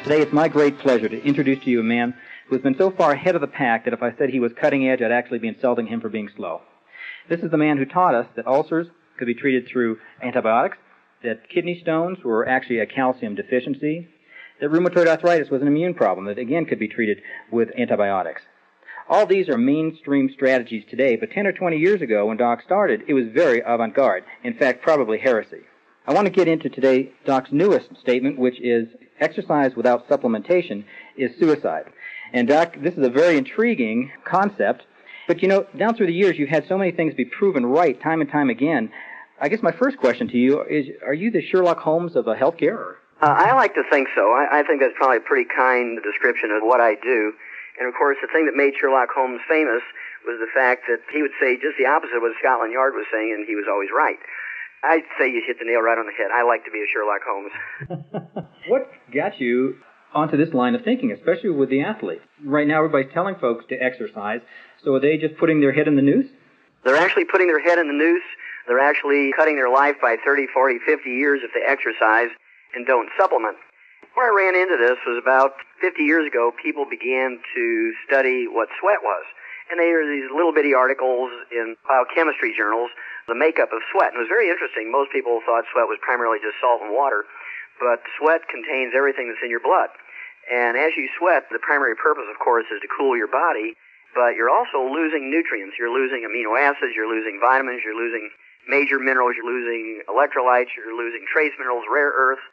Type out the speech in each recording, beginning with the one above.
Today it's my great pleasure to introduce to you a man who has been so far ahead of the pack that if I said he was cutting edge, I'd actually be insulting him for being slow. This is the man who taught us that ulcers could be treated through antibiotics, that kidney stones were actually a calcium deficiency, that rheumatoid arthritis was an immune problem that again could be treated with antibiotics. All these are mainstream strategies today, but 10 or 20 years ago when Doc started, it was very avant-garde. In fact, probably heresy. I want to get into today Doc's newest statement, which is exercise without supplementation is suicide. And Doc, this is a very intriguing concept, but you know, down through the years you've had so many things be proven right time and time again. I guess my first question to you is, are you the Sherlock Holmes of healthcare? I like to think so. I think that's probably a pretty kind description of what I do. And of course, the thing that made Sherlock Holmes famous was the fact that he would say just the opposite of what Scotland Yard was saying, and he was always right. I'd say you hit the nail right on the head. I like to be a Sherlock Holmes. What got you onto this line of thinking, especially with the athlete? Right now, everybody's telling folks to exercise, so are they just putting their head in the noose? They're actually putting their head in the noose. They're actually cutting their life by 30, 40, 50 years if they exercise and don't supplement. Where I ran into this was about 50 years ago, people began to study what sweat was. And they were these little bitty articles in biochemistry journals, the makeup of sweat. And it was very interesting. Most people thought sweat was primarily just salt and water, but sweat contains everything that's in your blood. And as you sweat, the primary purpose, of course, is to cool your body, but you're also losing nutrients. You're losing amino acids, you're losing vitamins, you're losing major minerals, you're losing electrolytes, you're losing trace minerals, rare earths.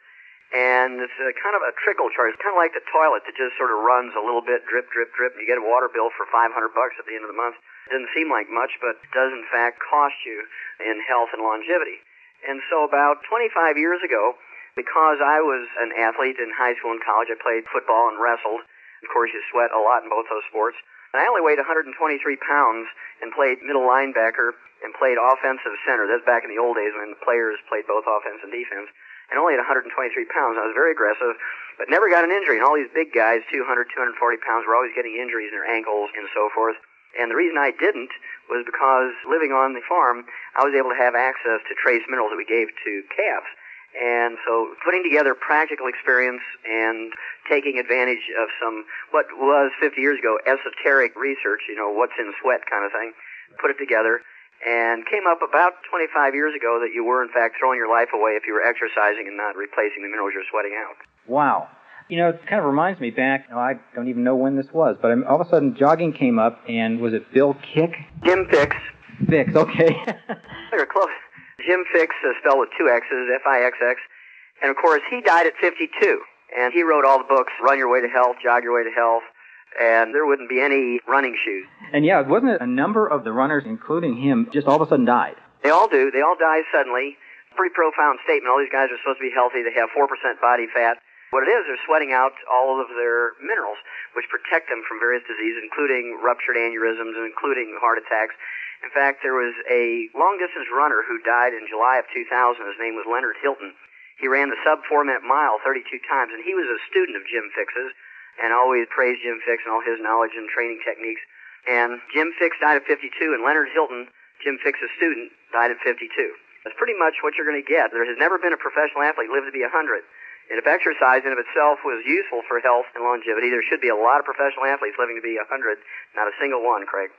And it's kind of a trickle charge. It's kind of like the toilet that just sort of runs a little bit, drip, drip, drip, and you get a water bill for $500 at the end of the month. It doesn't seem like much, but it does in fact cost you in health and longevity. And so about 25 years ago, because I was an athlete in high school and college, I played football and wrestled. Of course, you sweat a lot in both those sports. And I only weighed 123 pounds and played middle linebacker and played offensive center. That's back in the old days when the players played both offense and defense. And only at 123 pounds, I was very aggressive, but never got an injury. And all these big guys, 200, 240 pounds, were always getting injuries in their ankles and so forth. And the reason I didn't was because living on the farm, I was able to have access to trace minerals that we gave to calves. And so putting together practical experience and taking advantage of some, what was 50 years ago, esoteric research, you know, what's in sweat kind of thing, put it together. And came up about 25 years ago that you were, in fact, throwing your life away if you were exercising and not replacing the minerals you're sweating out. Wow. You know, it kind of reminds me back, I don't even know when this was, but all of a sudden jogging came up, and was it Bill Kick? Jim Fixx. Fixx, okay. You're close. Jim Fixx, spelled with two X's, F-I-X-X. And, of course, he died at 52. And he wrote all the books, Run Your Way to Health, Jog Your Way to Health. And there wouldn't be any running shoes. And yeah, wasn't it a number of the runners, including him, just all of a sudden died? They all do. They all die suddenly. Pretty profound statement. All these guys are supposed to be healthy. They have 4% body fat. What it is, they're sweating out all of their minerals, which protect them from various diseases, including ruptured aneurysms and including heart attacks. In fact, there was a long-distance runner who died in July of 2000. His name was Leonard Hilton. He ran the sub-4-minute mile 32 times, and he was a student of Jim Fixx's. And always praised Jim Fixx and all his knowledge and training techniques. And Jim Fixx died at 52, and Leonard Hilton, Jim Fixx's student, died at 52. That's pretty much what you're going to get. There has never been a professional athlete live to be 100. And if exercise in of itself was useful for health and longevity, there should be a lot of professional athletes living to be 100, not a single one, Craig.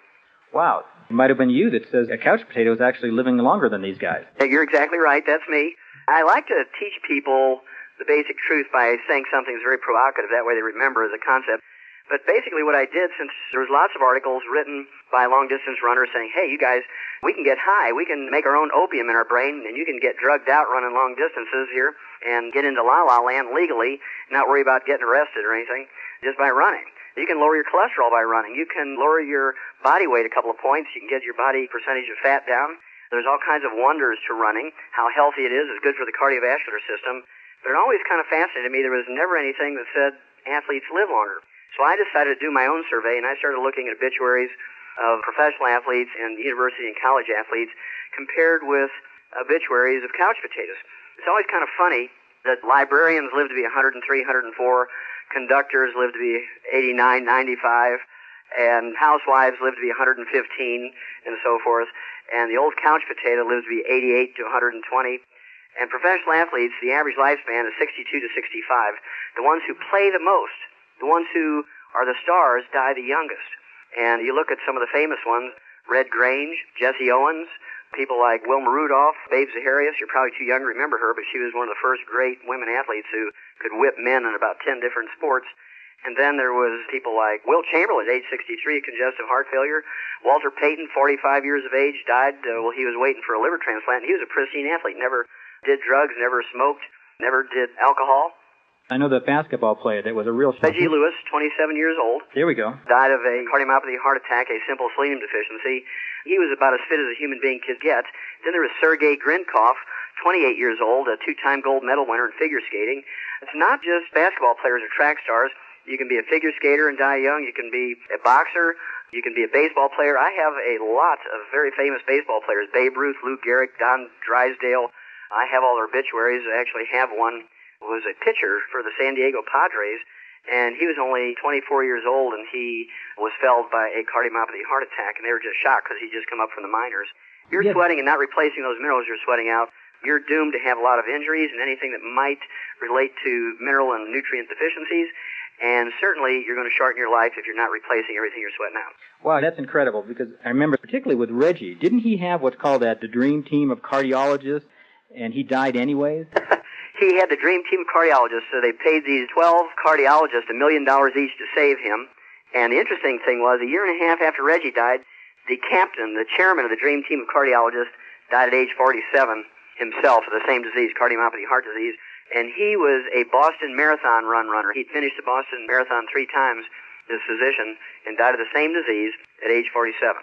Wow. It might have been you that says a couch potato is actually living longer than these guys. You're exactly right. That's me. I like to teach people the basic truth by saying something that's very provocative. That way they remember the concept. But basically what I did, since there was lots of articles written by long-distance runners saying, hey, you guys, we can get high. We can make our own opium in our brain, and you can get drugged out running long distances here and get into la-la land legally, not worry about getting arrested or anything, just by running. You can lower your cholesterol by running. You can lower your body weight a couple of points. You can get your body percentage of fat down. There's all kinds of wonders to running, how healthy it is. It's good for the cardiovascular system. But it always kind of fascinated me. There was never anything that said athletes live longer. So I decided to do my own survey, and I started looking at obituaries of professional athletes and university and college athletes compared with obituaries of couch potatoes. It's always kind of funny that librarians live to be 103, 104, conductors live to be 89, 95, and housewives live to be 115, and so forth. And the old couch potato lives to be 88 to 120. And professional athletes, the average lifespan is 62 to 65. The ones who play the most, the ones who are the stars, die the youngest. And you look at some of the famous ones, Red Grange, Jesse Owens, people like Wilma Rudolph, Babe Zaharias. You're probably too young to remember her, but she was one of the first great women athletes who could whip men in about 10 different sports. And then there was people like Will Chamberlain, age 63, congestive heart failure. Walter Payton, 45 years of age, died while he was waiting for a liver transplant. He was a pristine athlete, never did drugs, never smoked, never did alcohol. I know the basketball player that was a real Reggie Lewis, 27 years old. There we go. Died of a cardiomyopathy heart attack, a simple selenium deficiency. He was about as fit as a human being could get. Then there was Sergei Grinkov, 28 years old, a two-time gold medal winner in figure skating. It's not just basketball players or track stars. You can be a figure skater and die young. You can be a boxer. You can be a baseball player. I have a lot of very famous baseball players. Babe Ruth, Lou Gehrig, Don Drysdale. I have all their obituaries. I actually have one who was a pitcher for the San Diego Padres, and he was only 24 years old, and he was felled by a cardiomyopathy heart attack, and they were just shocked because he'd just come up from the minors. You're sweating and not replacing those minerals you're sweating out. You're doomed to have a lot of injuries and anything that might relate to mineral and nutrient deficiencies. And certainly, you're going to shorten your life if you're not replacing everything you're sweating out. Wow, that's incredible, because I remember particularly with Reggie, didn't he have what's called the dream team of cardiologists, and he died anyways? He had the dream team of cardiologists, so they paid these 12 cardiologists $1 million each to save him. And the interesting thing was, a year and a half after Reggie died, the captain, the chairman of the dream team of cardiologists, died at age 47 himself of the same disease, cardiomyopathy heart disease. And he was a Boston Marathon runner. He'd finished the Boston Marathon 3 times, his physician, and died of the same disease at age 47.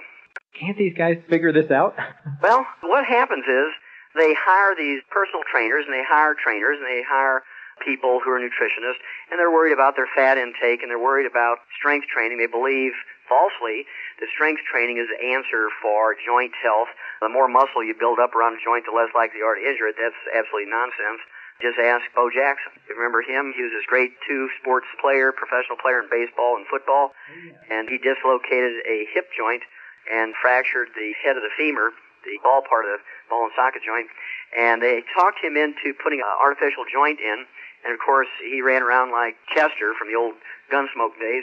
Can't these guys figure this out? Well, what happens is they hire these personal trainers, and they hire trainers, and they hire people who are nutritionists, and they're worried about their fat intake, and they're worried about strength training. They believe, falsely, that strength training is the answer for joint health. The more muscle you build up around a joint, the less likely you are to injure it. That's absolutely nonsense. Just ask Bo Jackson. You remember him? He was this great two-sports player, professional player in baseball and football, and he dislocated a hip joint and fractured the head of the femur, the ball part of the ball and socket joint, and they talked him into putting an artificial joint in, and of course he ran around like Chester from the old Gunsmoke days.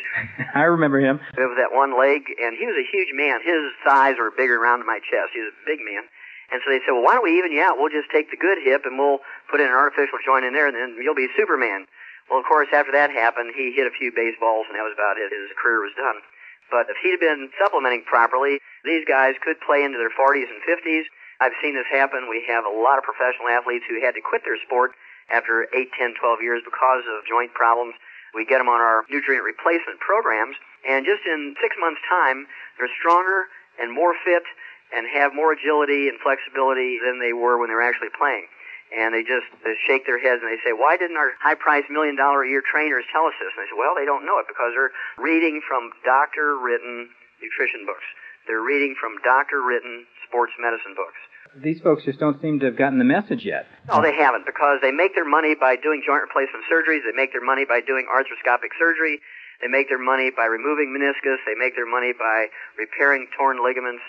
I remember him. With that one leg, and he was a huge man. His thighs were bigger around my chest. He was a big man. And so they said, well, why don't we even you out? We'll just take the good hip and we'll put in an artificial joint in there, and then you'll be Superman. Well, of course, after that happened, he hit a few baseballs, and that was about it. His career was done. But if he'd been supplementing properly, these guys could play into their 40s and 50s. I've seen this happen. We have a lot of professional athletes who had to quit their sport after 8, 10, 12 years because of joint problems. We get them on our nutrient replacement programs, and just in 6 months' time, they're stronger and more fit and have more agility and flexibility than they were when they were actually playing. And they just shake their heads and they say, why didn't our high-priced $1 million a year trainers tell us this? And they say, well, they don't know it because they're reading from doctor-written nutrition books. They're reading from doctor-written sports medicine books. These folks just don't seem to have gotten the message yet. No, they haven't, because they make their money by doing joint replacement surgeries. They make their money by doing arthroscopic surgery. They make their money by removing meniscus. They make their money by repairing torn ligaments.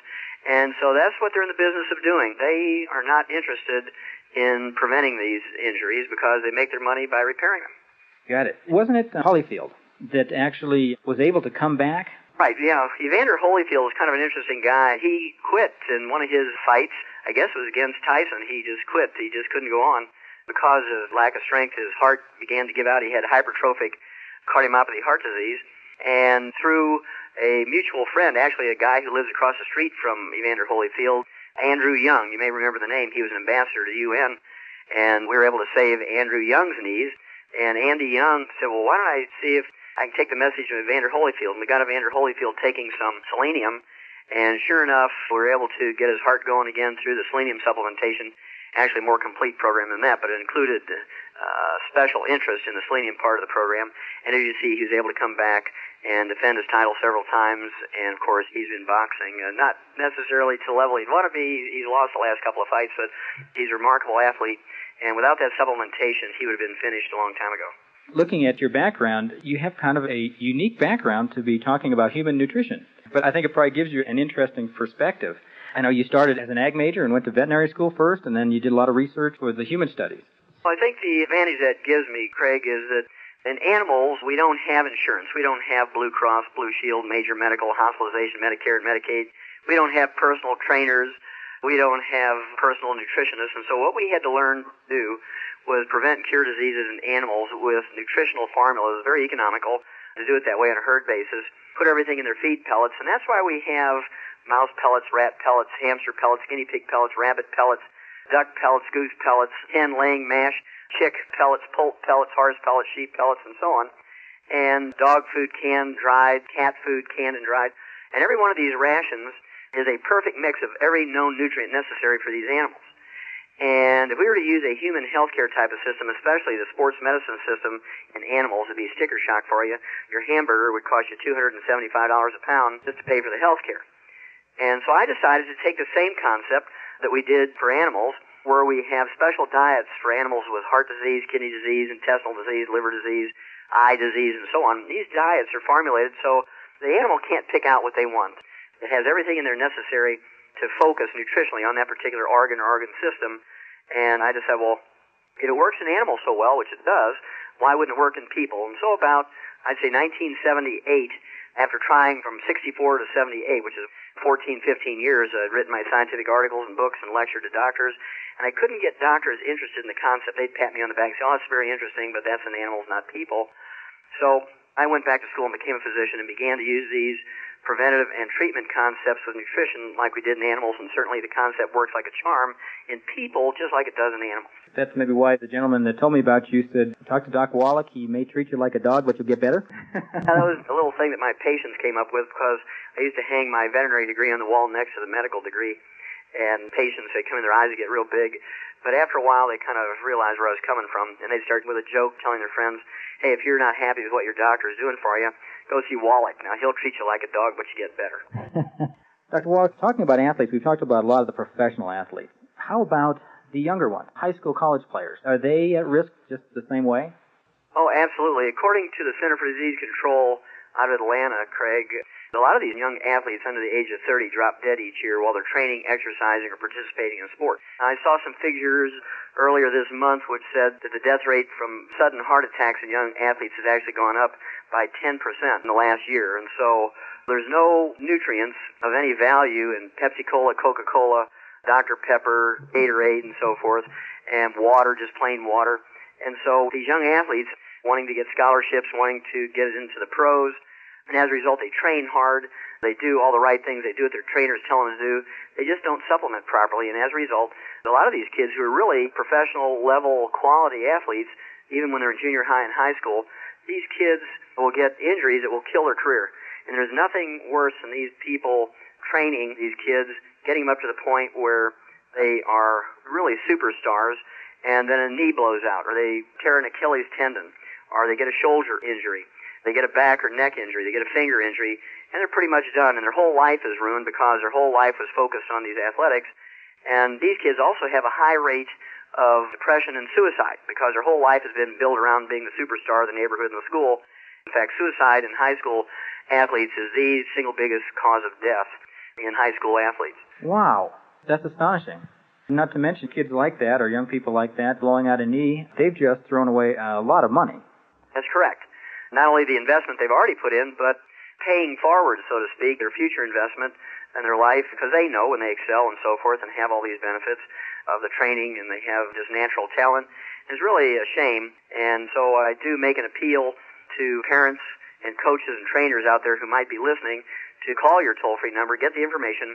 And so that's what they're in the business of doing. They are not interested in preventing these injuries because they make their money by repairing them. Got it. Wasn't it Holyfield that actually was able to come back? Right, yeah. Evander Holyfield was kind of an interesting guy. He quit in one of his fights. I guess it was against Tyson. He just quit. He just couldn't go on. Because of lack of strength, his heart began to give out. He had hypertrophic cardiomyopathy heart disease. And through a mutual friend, actually a guy who lives across the street from Evander Holyfield, Andrew Young, you may remember the name. He was an ambassador to the UN, and we were able to save Andrew Young's knees. And Andy Young said, well, why don't I see if I can take the message of Evander Holyfield? And we got Evander Holyfield taking some selenium, and sure enough, we were able to get his heart going again through the selenium supplementation. Actually, a more complete program than that, but it included special interest in the selenium part of the program. And as you see, he was able to come back and defend his title several times. And, of course, he's been boxing, not necessarily to the level he'd want to be. He's lost the last couple of fights, but he's a remarkable athlete. And without that supplementation, he would have been finished a long time ago. Looking at your background, you have kind of a unique background to be talking about human nutrition. But I think it probably gives you an interesting perspective. I know you started as an ag major and went to veterinary school first, and then you did a lot of research with the human studies. Well, I think the advantage that gives me, Craig, is that in animals, we don't have insurance. We don't have Blue Cross, Blue Shield, major medical, hospitalization, Medicare, and Medicaid. We don't have personal trainers. We don't have personal nutritionists. And so what we had to learn to do was prevent and cure diseases in animals with nutritional formulas, very economical, to do it that way on a herd basis, put everything in their feed pellets, and that's why we have mouse pellets, rat pellets, hamster pellets, guinea pig pellets, rabbit pellets, duck pellets, goose pellets, hen laying mash, chick pellets, poult pellets, horse pellets, sheep pellets, and so on. And dog food canned, dried, cat food canned and dried. And every one of these rations is a perfect mix of every known nutrient necessary for these animals. And if we were to use a human healthcare type of system, especially the sports medicine system in animals, it'd be a sticker shock for you. Your hamburger would cost you $275 a pound just to pay for the healthcare. And so I decided to take the same concept that we did for animals, where we have special diets for animals with heart disease, kidney disease, intestinal disease, liver disease, eye disease, and so on. These diets are formulated so the animal can't pick out what they want. It has everything in there necessary to focus nutritionally on that particular organ or organ system. And I just said, well, if it works in animals so well, which it does, why wouldn't it work in people? And so about, I'd say 1978, after trying from 64 to 78, which is 14, 15 years, I'd written my scientific articles and books and lectured to doctors, and I couldn't get doctors interested in the concept. They'd pat me on the back and say, oh, that's very interesting, but that's in animals, not people. So I went back to school and became a physician and began to use these preventative and treatment concepts with nutrition like we did in animals, and certainly the concept works like a charm in people just like it does in animals. That's maybe why the gentleman that told me about you said, talk to Doc Wallach, he may treat you like a dog, but you'll get better. That was a little thing that my patients came up with, because I used to hang my veterinary degree on the wall next to the medical degree, and patients, they'd come in, their eyes would get real big. But after a while, they kind of realized where I was coming from, and they'd start with a joke telling their friends, hey, if you're not happy with what your doctor is doing for you, go see Wallach. Now, he'll treat you like a dog, but you get better. Dr. Wallach, talking about athletes, we've talked about a lot of the professional athletes. How about the younger ones, high school, college players? Are they at risk just the same way? Oh, absolutely. According to the Center for Disease Control out of Atlanta, Craig, a lot of these young athletes under the age of 30 drop dead each year while they're training, exercising, or participating in sport. I saw some figures earlier this month which said that the death rate from sudden heart attacks in young athletes has actually gone up by 10% in the last year. And so there's no nutrients of any value in Pepsi-Cola, Coca-Cola, Dr. Pepper, Gatorade, and so forth, and water, just plain water. And so these young athletes wanting to get scholarships, wanting to get into the pros, and as a result, they train hard, they do all the right things, they do what their trainers tell them to do, they just don't supplement properly, and as a result, a lot of these kids who are really professional level quality athletes, even when they're in junior high and high school, these kids will get injuries that will kill their career. And there's nothing worse than these people training these kids, getting them up to the point where they are really superstars, and then a knee blows out, or they tear an Achilles tendon, or they get a shoulder injury, they get a back or neck injury, they get a finger injury, and they're pretty much done, and their whole life is ruined because their whole life was focused on these athletics. And these kids also have a high rate of depression and suicide because their whole life has been built around being the superstar of the neighborhood and the school. In fact, suicide in high school athletes is the single biggest cause of death in high school athletes. Wow, that's astonishing. Not to mention kids like that or young people like that blowing out a knee, they've just thrown away a lot of money. That's correct. Not only the investment they've already put in, but paying forward, so to speak, their future investment in their life, because they know when they excel and so forth and have all these benefits of the training and they have this natural talent. It's really a shame. And so I do make an appeal to parents and coaches and trainers out there who might be listening to call your toll-free number, get the information,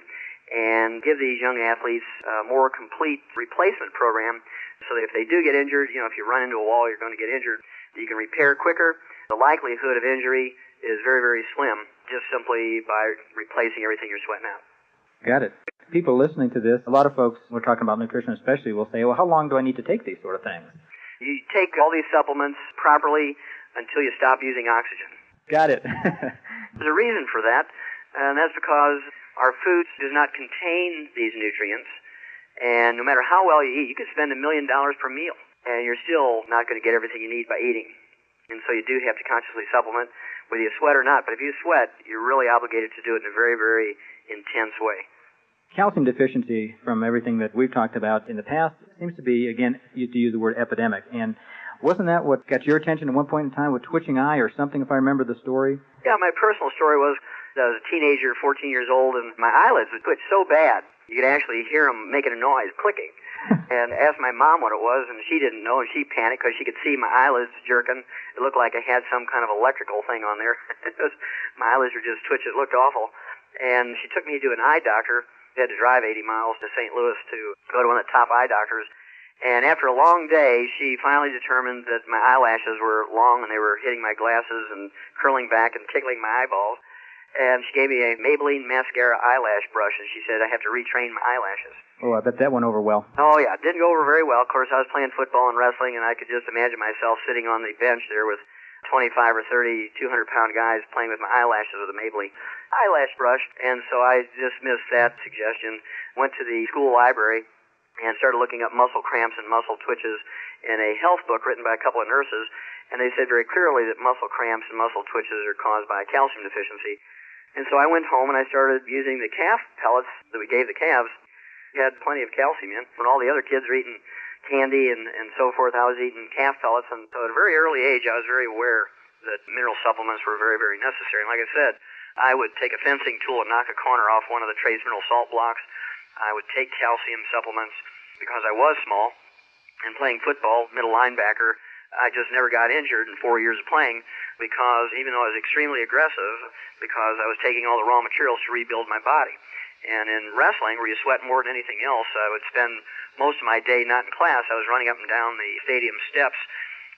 and give these young athletes a more complete replacement program so that if they do get injured, if you run into a wall, you're going to get injured, you can repair quicker. The likelihood of injury is very, very slim just simply by replacing everything you're sweating out. Got it. People listening to this, a lot of folks, we're talking about nutrition especially, will say, well, how long do I need to take these sort of things? You take all these supplements properly until you stop using oxygen. Got it. There's a reason for that, and that's because our food does not contain these nutrients, and no matter how well you eat, you can spend $1 million per meal, and you're still not going to get everything you need by eating. And so you do have to consciously supplement, whether you sweat or not. But if you sweat, you're really obligated to do it in a very, very intense way. Calcium deficiency, from everything that we've talked about in the past, seems to be, again, to use the word epidemic. And wasn't that what got your attention at one point in time with twitching eye or something, if I remember the story? Yeah, my personal story was I was a teenager, 14 years old, and my eyelids would twitch so bad you could actually hear them making a noise, clicking. And asked my mom what it was, and she didn't know, and she panicked because she could see my eyelids jerking. It looked like I had some kind of electrical thing on there. My eyelids were just twitching. It looked awful. And she took me to an eye doctor. I had to drive 80 miles to St. Louis to go to one of the top eye doctors. And after a long day, she finally determined that my eyelashes were long and they were hitting my glasses and curling back and tickling my eyeballs. And she gave me a Maybelline mascara eyelash brush, and she said I have to retrain my eyelashes. Oh, I bet that went over well. Oh, yeah. It didn't go over very well. Of course, I was playing football and wrestling, and I could just imagine myself sitting on the bench there with 25 or 30 200-pound guys playing with my eyelashes with a Maybelline eyelash brush. And so I dismissed that suggestion, went to the school library, and started looking up muscle cramps and muscle twitches in a health book written by a couple of nurses. And they said very clearly that muscle cramps and muscle twitches are caused by calcium deficiency. And so I went home and I started using the calf pellets that we gave the calves. We had plenty of calcium in. When all the other kids were eating candy and so forth, I was eating calf pellets. And so at a very early age, I was very aware that mineral supplements were very, very necessary. And like I said, I would take a fencing tool and knock a corner off one of the trace mineral salt blocks. I would take calcium supplements because I was small. And playing football, middle linebacker, I just never got injured in 4 years of playing because even though I was extremely aggressive, because I was taking all the raw materials to rebuild my body. And in wrestling, where you sweat more than anything else, I would spend most of my day not in class. I was running up and down the stadium steps,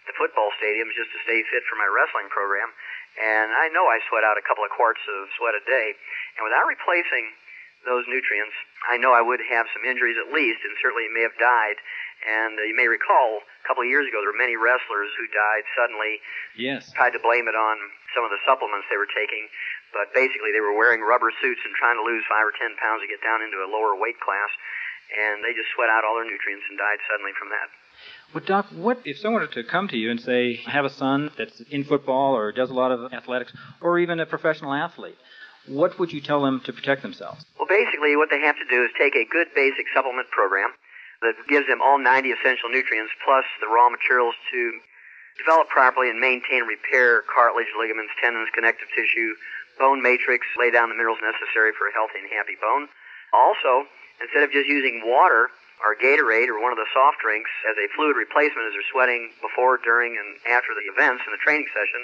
the football stadiums, just to stay fit for my wrestling program. And I know I sweat out a couple of quarts of sweat a day. And without replacing those nutrients, I know I would have some injuries at least, and certainly may have died. And you may recall a couple of years ago there were many wrestlers who died suddenly. Yes. Tried to blame it on some of the supplements they were taking, but basically they were wearing rubber suits and trying to lose 5 or 10 pounds to get down into a lower weight class, and they just sweat out all their nutrients and died suddenly from that. Well, Doc, what if someone were to come to you and say, I have a son that's in football or does a lot of athletics, or even a professional athlete? What would you tell them to protect themselves? Well, basically what they have to do is take a good basic supplement program that gives them all 90 essential nutrients plus the raw materials to develop properly and maintain and repair cartilage, ligaments, tendons, connective tissue, bone matrix, lay down the minerals necessary for a healthy and happy bone. Also, instead of just using water or Gatorade or one of the soft drinks as a fluid replacement as they're sweating before, during, and after the events in the training session,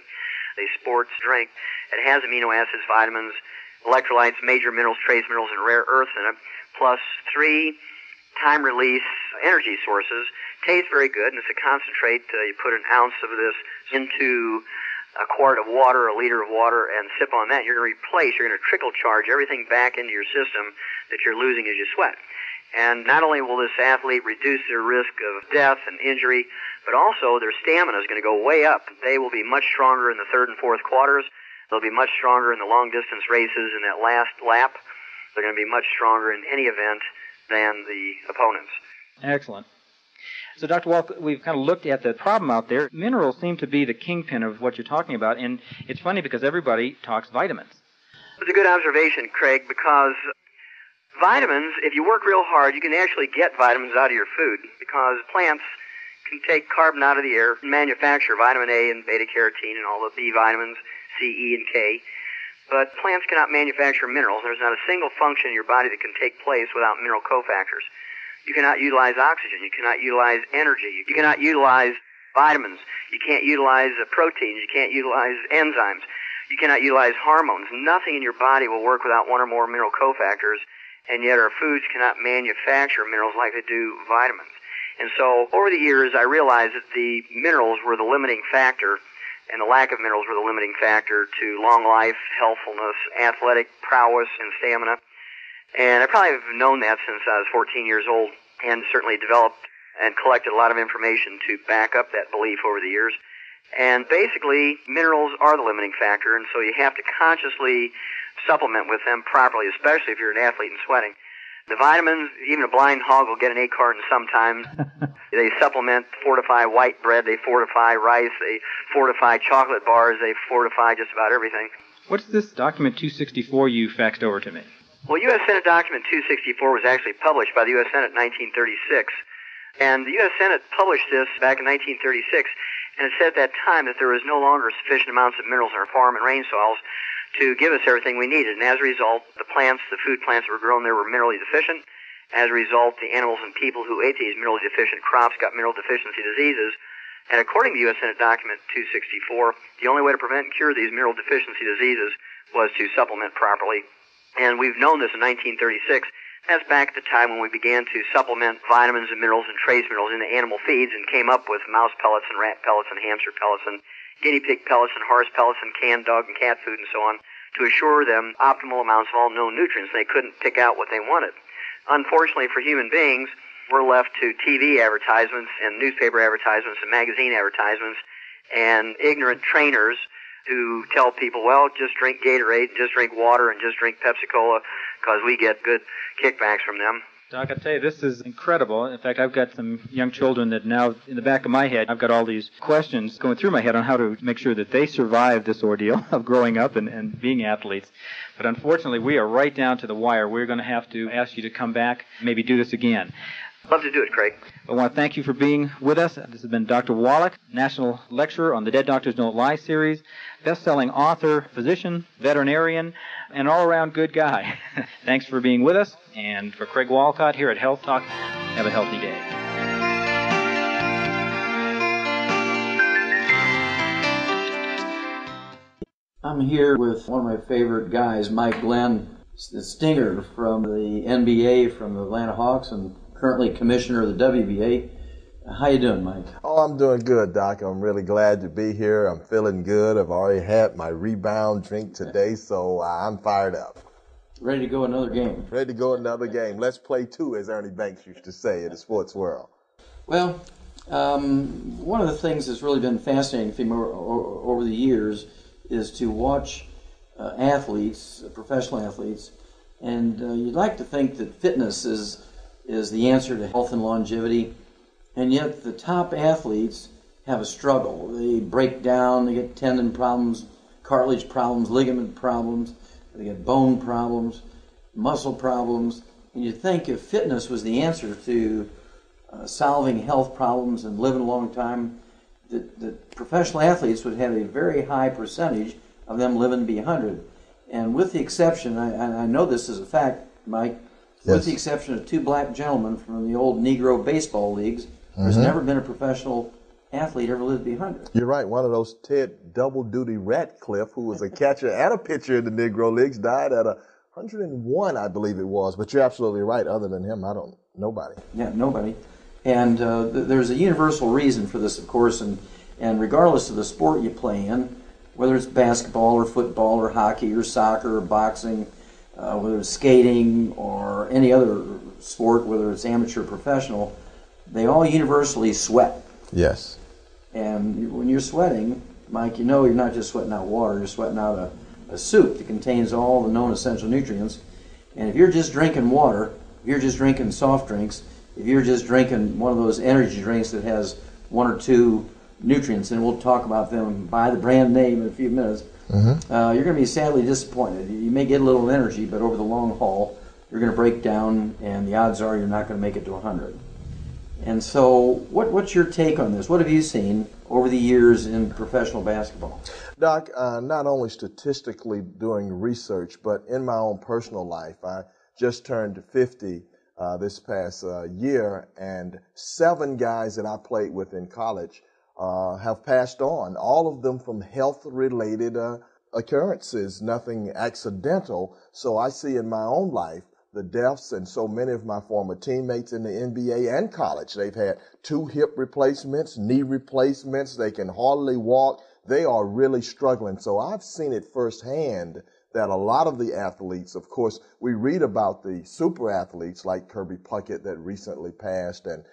a sports drink, it has amino acids, vitamins, electrolytes, major minerals, trace minerals, and rare earths in it, plus 3 time-release energy sources. Tastes very good, and it's a concentrate. You put an ounce of this into a quart of water, a liter of water, and sip on that. You're going to replace, you're going to trickle charge everything back into your system that you're losing as you sweat. And not only will this athlete reduce their risk of death and injury, but also their stamina is going to go way up. They will be much stronger in the 3rd and 4th quarters. They'll be much stronger in the long-distance races in that last lap. They're going to be much stronger in any event than the opponents. Excellent. So, Dr. Wallach, we've kind of looked at the problem out there. Minerals seem to be the kingpin of what you're talking about, and it's funny because everybody talks vitamins. It's a good observation, Craig, because vitamins, if you work real hard, you can actually get vitamins out of your food because plants can take carbon out of the air and manufacture vitamin A and beta-carotene and all the B vitamins, C, E, and K. But plants cannot manufacture minerals. There's not a single function in your body that can take place without mineral cofactors. You cannot utilize oxygen. You cannot utilize energy. You cannot utilize vitamins. You can't utilize proteins. You can't utilize enzymes. You cannot utilize hormones. Nothing in your body will work without one or more mineral cofactors, and yet our foods cannot manufacture minerals like they do vitamins. And so over the years, I realized that the minerals were the limiting factor, and the lack of minerals were the limiting factor to long life, healthfulness, athletic prowess, and stamina. And I probably have known that since I was 14 years old, and certainly developed and collected a lot of information to back up that belief over the years. And basically, minerals are the limiting factor, and so you have to consciously supplement with them properly, especially if you're an athlete and sweating. The vitamins, even a blind hog will get an acorn sometimes. They supplement, fortify white bread, they fortify rice, they fortify chocolate bars, they fortify just about everything. What's this document 264 you faxed over to me? Well, U.S. Senate Document 264 was actually published by the U.S. Senate in 1936. And the U.S. Senate published this back in 1936, and it said at that time that there was no longer sufficient amounts of minerals in our farm and rain soils to give us everything we needed. And as a result, the food plants that were grown there were minerally deficient. As a result, the animals and people who ate these minerally deficient crops got mineral deficiency diseases. And according to U.S. Senate Document 264, the only way to prevent and cure these mineral deficiency diseases was to supplement properly. And we've known this in 1936. That's back at the time when we began to supplement vitamins and minerals and trace minerals into animal feeds and came up with mouse pellets and rat pellets and hamster pellets and guinea pig pellets and horse pellets and canned dog and cat food and so on to assure them optimal amounts of all known nutrients. They couldn't pick out what they wanted. Unfortunately for human beings, we're left to TV advertisements and newspaper advertisements and magazine advertisements and ignorant trainers who tell people, well, just drink Gatorade, just drink water, and just drink Pepsi-Cola because we get good kickbacks from them. Doc, I tell you, this is incredible. In fact, I've got some young children that now, in the back of my head, I've got all these questions going through my head on how to make sure that they survive this ordeal of growing up and being athletes. But unfortunately, we are right down to the wire. We're going to have to ask you to come back, maybe do this again. Love to do it, Craig. I want to thank you for being with us. This has been Dr. Wallach, National Lecturer on the Dead Doctors Don't Lie series, best-selling author, physician, veterinarian, and all-around good guy. Thanks for being with us. And for Craig Walcott here at Health Talk, have a healthy day. I'm here with one of my favorite guys, Mike Glenn, the Stinger from the NBA, from the Atlanta Hawks, and currently commissioner of the WBA. How you doing, Mike? Oh, I'm doing good, Doc. I'm really glad to be here. I'm feeling good. I've already had my rebound drink today, so I'm fired up. Ready to go another game? Ready to go another game. Let's play two, as Ernie Banks used to say in the sports world. Well, one of the things that's really been fascinating for me over the years is to watch athletes, professional athletes, and you'd like to think that fitness is the answer to health and longevity, and yet the top athletes have a struggle. They break down, they get tendon problems, cartilage problems, ligament problems, they get bone problems, muscle problems, and you'd think if fitness was the answer to solving health problems and living a long time, that professional athletes would have a very high percentage of them living to be 100. And with the exception, I know this is a fact, Mike, yes, with the exception of two black gentlemen from the old Negro baseball leagues, there's never been a professional athlete ever lived to be 100. You're right. One of those Ted double-duty Ratcliffe, who was a catcher and a pitcher in the Negro Leagues, died at 101, I believe it was. But you're absolutely right. Other than him, nobody. Yeah, nobody. And there's a universal reason for this, of course, and regardless of the sport you play in, whether it's basketball or football or hockey or soccer or boxing, whether it's skating or any other sport, whether it's amateur or professional, they all universally sweat. Yes. And when you're sweating, Mike, you know you're not just sweating out water, you're sweating out a soup that contains all the known essential nutrients. And if you're just drinking water, if you're just drinking soft drinks, if you're just drinking one of those energy drinks that has one or two nutrients, and we'll talk about them by the brand name in a few minutes, you're going to be sadly disappointed. You may get a little energy, but over the long haul, you're going to break down, and the odds are you're not going to make it to 100. And so what's your take on this? What have you seen over the years in professional basketball? Doc, not only statistically doing research, but in my own personal life, I just turned 50 this past year, and 7 guys that I played with in college have passed on, all of them from health-related occurrences, nothing accidental. So I see in my own life the deaths, and so many of my former teammates in the NBA and college, they've had 2 hip replacements, knee replacements, they can hardly walk. They are really struggling. So I've seen it firsthand that a lot of the athletes, of course, we read about the super athletes like Kirby Puckett that recently passed, and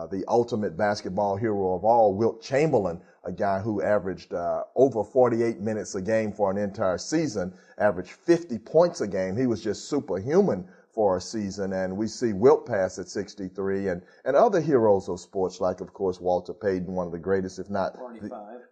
the ultimate basketball hero of all, Wilt Chamberlain, a guy who averaged over 48 minutes a game for an entire season, averaged 50 points a game. He was just superhuman for a season. And we see Wilt pass at 63 and other heroes of sports like, of course, Walter Payton, one of the greatest, if not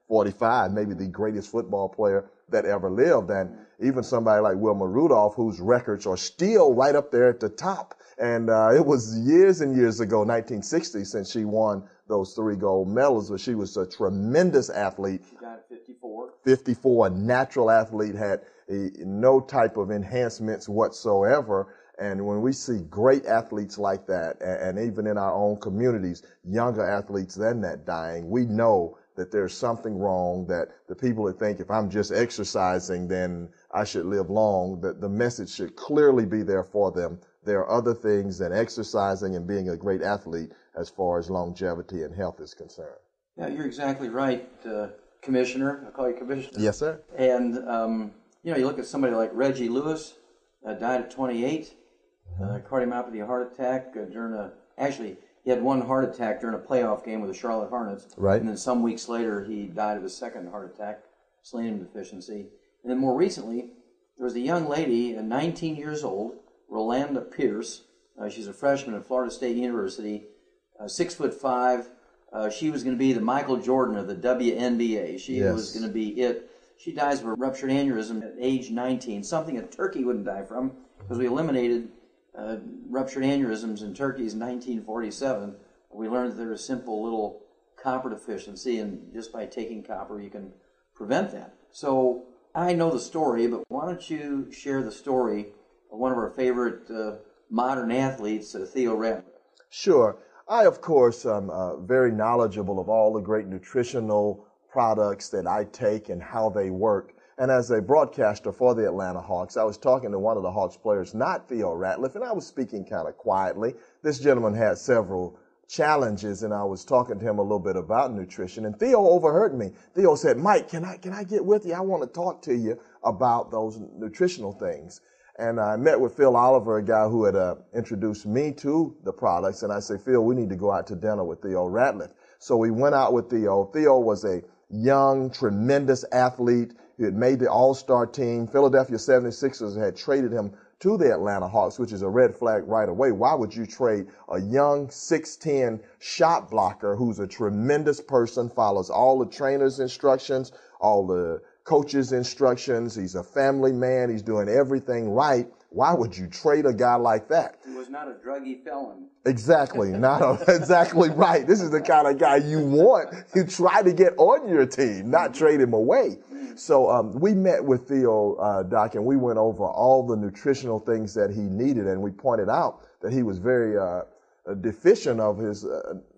45, maybe the greatest football player that ever lived. And even somebody like Wilma Rudolph, whose records are still right up there at the top. And it was years and years ago, 1960, since she won those 3 gold medals, but she was a tremendous athlete. She died at 54. 54, a natural athlete, had no type of enhancements whatsoever. And when we see great athletes like that, and even in our own communities, younger athletes than that dying, we know that there's something wrong, that the people that think if I'm just exercising, then I should live long, that the message should clearly be there for them. There are other things than exercising and being a great athlete as far as longevity and health is concerned. Yeah, you're exactly right, Commissioner. I'll call you Commissioner. Yes, sir. And, you look at somebody like Reggie Lewis, died at 28, cardiomyopathy heart attack actually, he had one heart attack during a playoff game with the Charlotte Hornets. Right. And then some weeks later, he died of a second heart attack, selenium deficiency. And then more recently, there was a young lady, 19 years old, Rolanda Pierce. She's a freshman at Florida State University, 6'5". She was going to be the Michael Jordan of the WNBA. She was going to be it. She dies of a ruptured aneurysm at age 19, something a turkey wouldn't die from, because we eliminated ruptured aneurysms in turkeys in 1947. We learned that there's a simple little copper deficiency, and just by taking copper, you can prevent that. So I know the story, but why don't you share the story of one of our favorite modern athletes, Theo Ratliff? Sure. I, of course, am very knowledgeable of all the great nutritional products that I take and how they work. And as a broadcaster for the Atlanta Hawks, I was talking to one of the Hawks players, not Theo Ratliff, and I was speaking kind of quietly. This gentleman had several challenges, and I was talking to him a little bit about nutrition, and Theo overheard me. Theo said, "Mike, can I get with you? I want to talk to you about those nutritional things." And I met with Phil Oliver, a guy who had introduced me to the products, and I said, "Phil, we need to go out to dinner with Theo Ratliff." So we went out with Theo. Theo was a young, tremendous athlete. He had made the All-Star team. Philadelphia 76ers had traded him to the Atlanta Hawks, which is a red flag right away. Why would you trade a young 6'10" shot blocker who's a tremendous person, follows all the trainer's instructions, all the coach's instructions, he's a family man, he's doing everything right? Why would you trade a guy like that? He was not a druggy felon. Exactly, exactly right. This is the kind of guy you want. You try to get on your team, not trade him away. So we met with Theo, Doc, and we went over all the nutritional things that he needed, and we pointed out that he was very deficient of his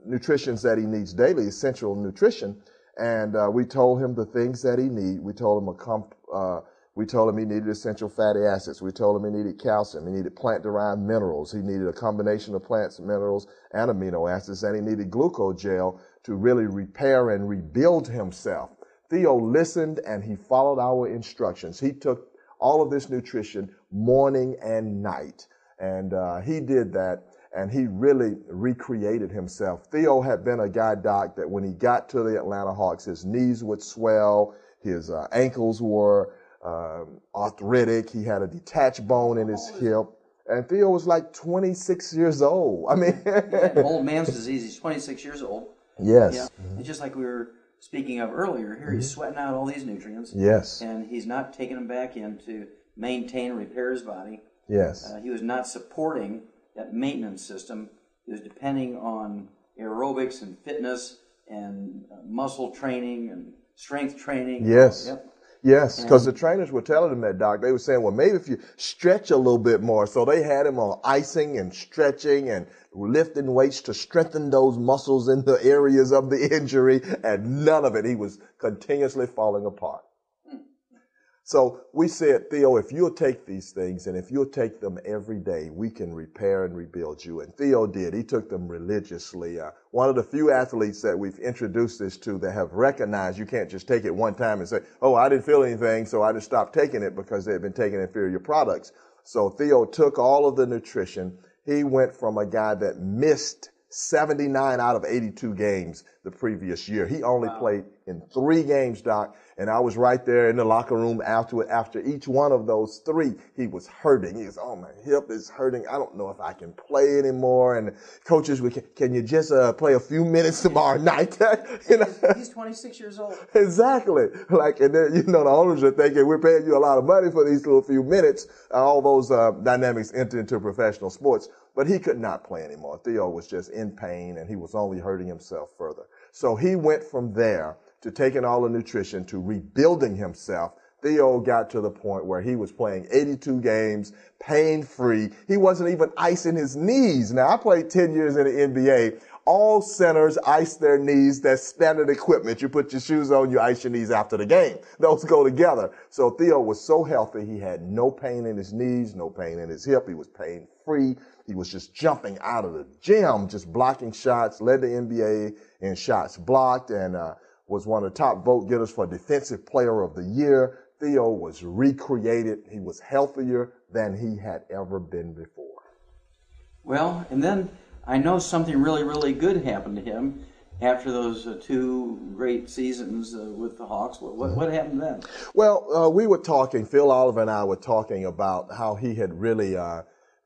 nutrition that he needs daily, essential nutrition. And we told him the things that he needed. We told him he needed essential fatty acids. We told him he needed calcium. He needed plant-derived minerals. He needed a combination of plants, minerals, and amino acids. And he needed glucogel to really repair and rebuild himself. Theo listened and he followed our instructions. He took all of this nutrition morning and night. And he did that. And he really recreated himself. Theo had been a guy, Doc, that when he got to the Atlanta Hawks, his knees would swell, his ankles were arthritic, he had a detached bone in his hip, and Theo was like 26 years old. I mean, old man's disease. He's 26 years old. Yes. Yeah. And just like we were speaking of earlier, here he's sweating out all these nutrients. Yes. And he's not taking them back in to maintain and repair his body. Yes. He was not supporting that maintenance system. He was depending on aerobics and fitness and muscle training and strength training. Yes. Yep. Yes, because the trainers were telling him that, Doc. They were saying, well, maybe if you stretch a little bit more. So they had him on icing and stretching and lifting weights to strengthen those muscles in the areas of the injury, and none of it. He was continuously falling apart. So we said, Theo, if you'll take these things and if you'll take them every day, we can repair and rebuild you. And Theo did. He took them religiously. One of the few athletes that we've introduced this to that have recognized you can't just take it one time and say, oh, I didn't feel anything, so I just stopped taking it because they had been taking inferior products. So Theo took all of the nutrition. He went from a guy that missed 79 out of 82 games the previous year. He only played in 3 games, Doc, and I was right there in the locker room afterward. After each one of those 3, he was hurting. He was, oh, my hip is hurting. I don't know if I can play anymore. And coaches, can you just play a few minutes tomorrow night? You know? He's 26 years old. Exactly. Like, and then, the owners are thinking, we're paying you a lot of money for these little few minutes. All those dynamics enter into professional sports. But he could not play anymore. Theo was just in pain, and he was only hurting himself further. So he went from there to taking all the nutrition to rebuilding himself. Theo got to the point where he was playing 82 games, pain-free. He wasn't even icing his knees. Now, I played 10 years in the NBA. All centers ice their knees. That's standard equipment. You put your shoes on, you ice your knees after the game. Those go together. So Theo was so healthy, he had no pain in his knees, no pain in his hip. He was pain-free. He was just jumping out of the gym, just blocking shots, led the NBA in shots blocked, and was one of the top vote getters for Defensive Player of the Year. Theo was recreated. He was healthier than he had ever been before. Well, and then I know something really, really good happened to him after those 2 great seasons with the Hawks. What happened then? Well, we were talking, Phil Oliver and I were talking about how he had really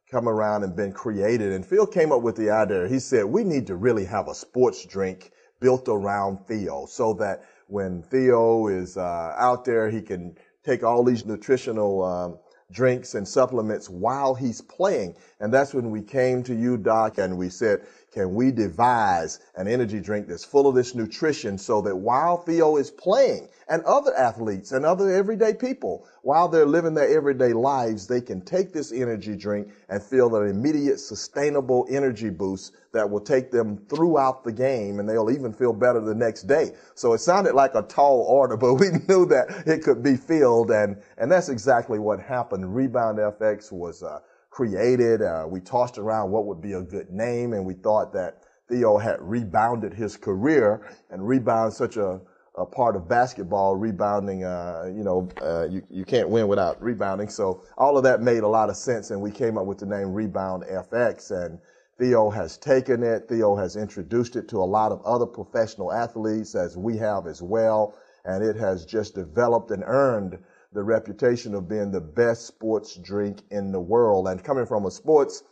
come around and been created. And Phil came up with the idea. He said, we need to really have a sports drink built around Theo so that when Theo is out there, he can take all these nutritional drinks and supplements while he's playing. And that's when we came to you, Doc, and we said, can we devise an energy drink that's full of this nutrition so that while Theo is playing, and other athletes and other everyday people, while they're living their everyday lives, they can take this energy drink and feel an immediate sustainable energy boost that will take them throughout the game, and they'll even feel better the next day. So it sounded like a tall order, but we knew that it could be filled, and that's exactly what happened. Rebound FX was created. We tossed around what would be a good name, and we thought that Theo had rebounded his career, and rebound such a part of basketball, rebounding, you can't win without rebounding. So all of that made a lot of sense, and we came up with the name Rebound FX, and Theo has taken it. Theo has introduced it to a lot of other professional athletes, as we have as well, and it has just developed and earned the reputation of being the best sports drink in the world. And coming from a sports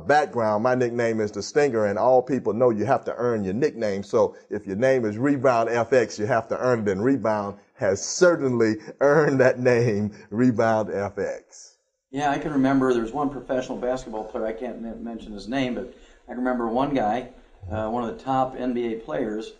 background, my nickname is the Stinger, and all people know you have to earn your nickname. So if your name is Rebound FX, you have to earn it, and Rebound has certainly earned that name, Rebound FX. Yeah, I can remember there was one professional basketball player, I can't mention his name, but I can remember one guy, one of the top NBA players,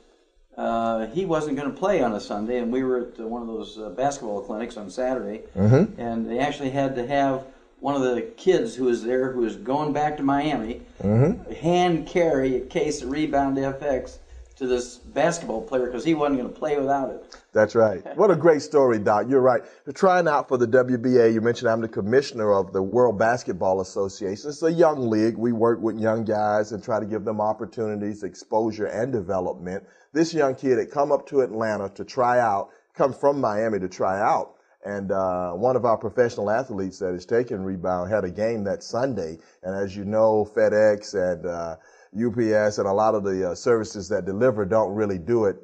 he wasn't going to play on a Sunday, and we were at one of those basketball clinics on Saturday, and they actually had to have one of the kids who was there, who was going back to Miami, hand carry a case of Rebound FX to this basketball player because he wasn't going to play without it. That's right. What a great story, Doc. You're right. You're trying out for the WBA. You mentioned I'm the commissioner of the World Basketball Association. It's a young league. We work with young guys and try to give them opportunities, exposure, and development. This young kid had come up to Atlanta to try out, come from Miami to try out. And one of our professional athletes that is taking Rebound had a game that Sunday. And as you know, FedEx and UPS and a lot of the services that deliver don't really do it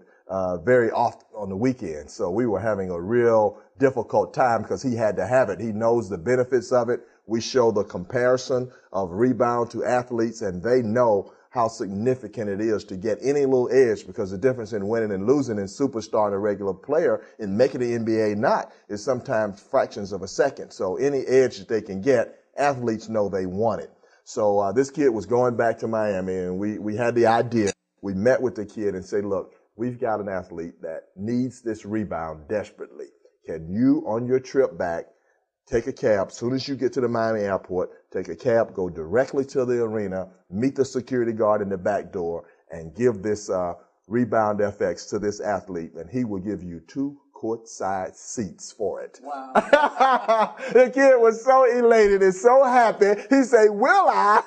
very often on the weekend. So we were having a real difficult time because he had to have it. He knows the benefits of it. We show the comparison of Rebound to athletes, and they know how significant it is to get any little edge, because the difference in winning and losing in superstar and a regular player in making the NBA not is sometimes fractions of a second. So any edge that they can get, athletes know they want it. So this kid was going back to Miami, and we had the idea. We met with the kid and said, look, we've got an athlete that needs this rebound desperately. Can you, on your trip back, take a cab? As soon as you get to the Miami airport, take a cab, go directly to the arena, meet the security guard in the back door, and give this Rebound FX to this athlete, and he will give you 2 courtside seats for it. Wow. The kid was so elated and so happy. He said, will I?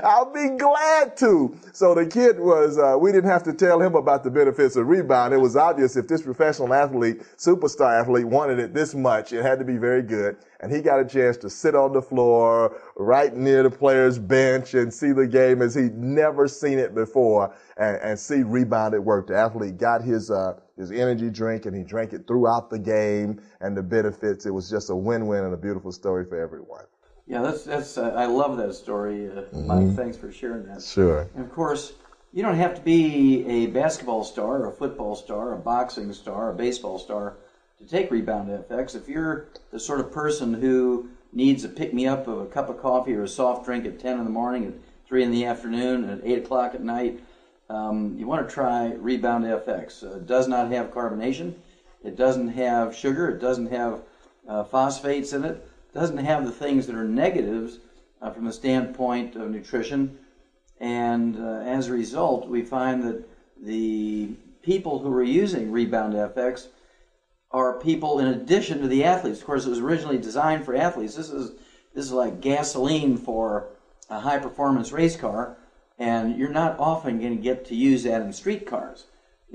I'll be glad to. So the kid was, we didn't have to tell him about the benefits of rebound. It was obvious if this professional athlete, superstar athlete, wanted it this much, it had to be very good. And he got a chance to sit on the floor right near the player's bench and see the game as he'd never seen it before and see rebound at work. The athlete got his energy drink and he drank it throughout the game and the benefits. It was just a win-win and a beautiful story for everyone. Yeah, that's I love that story, Mike. Thanks for sharing that. Sure. And of course, you don't have to be a basketball star, a football star, a boxing star, a baseball star to take Rebound FX. If you're the sort of person who needs a pick-me-up of a cup of coffee or a soft drink at 10 in the morning, at 3 in the afternoon, at 8 o'clock at night, you want to try Rebound FX. It does not have carbonation. It doesn't have sugar. It doesn't have phosphates in it. It doesn't have the things that are negatives from the standpoint of nutrition. And as a result, we find that the people who are using Rebound FX are people in addition to the athletes. Of course, it was originally designed for athletes. This is like gasoline for a high-performance race car, and you're not often going to get to use that in street cars,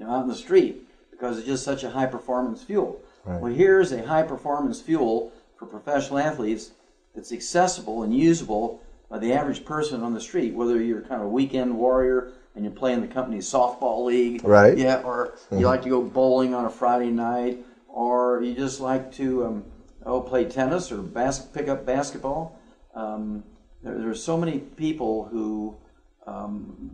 out in the street, because it's just such a high-performance fuel. Right. Well, here's a high-performance fuel for professional athletes that's accessible and usable by the average person on the street, whether you're kind of a weekend warrior and you play in the company's softball league, right? Yeah, or you like to go bowling on a Friday night, or you just like to play tennis or pick up basketball. There's so many people who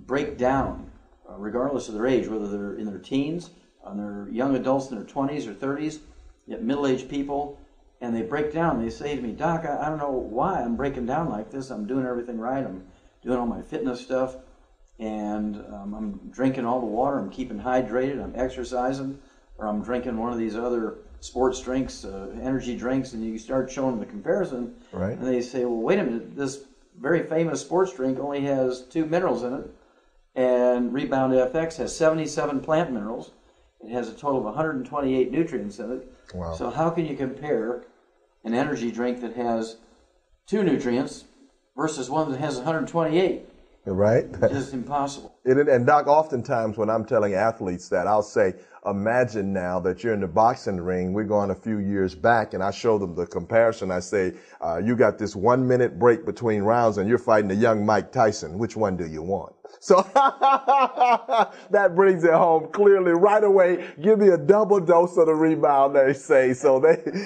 break down, regardless of their age, whether they're in their teens, they're young adults in their 20s or 30s, yet middle-aged people, and they break down. They say to me, Doc, I don't know why I'm breaking down like this. I'm doing everything right. I'm doing all my fitness stuff, and I'm drinking all the water. I'm keeping hydrated. I'm exercising, or I'm drinking one of these other sports drinks, energy drinks, and you start showing them the comparison, right? And they say, well, wait a minute, this very famous sports drink only has 2 minerals in it, and Rebound FX has 77 plant minerals. It has a total of 128 nutrients in it. Wow. So how can you compare an energy drink that has 2 nutrients versus one that has 128? Right? It's just impossible. And Doc, oftentimes when I'm telling athletes that, I'll say, imagine now that you're in the boxing ring. We're going a few years back, and I show them the comparison. I say, you got this 1 minute break between rounds, and you're fighting the young Mike Tyson. Which one do you want? So that brings it home clearly right away. Give me a double dose of the Rebound, they say. So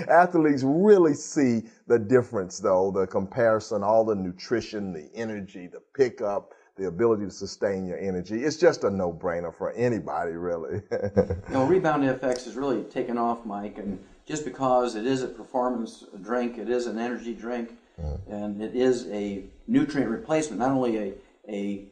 athletes really see the difference, though, the comparison, all the nutrition, the energy, the pickup, the ability to sustain your energy. It's just a no-brainer for anybody, really. Rebound FX has really taken off, Mike, and just because it is a performance drink, it is an energy drink, and it is a nutrient replacement, not only a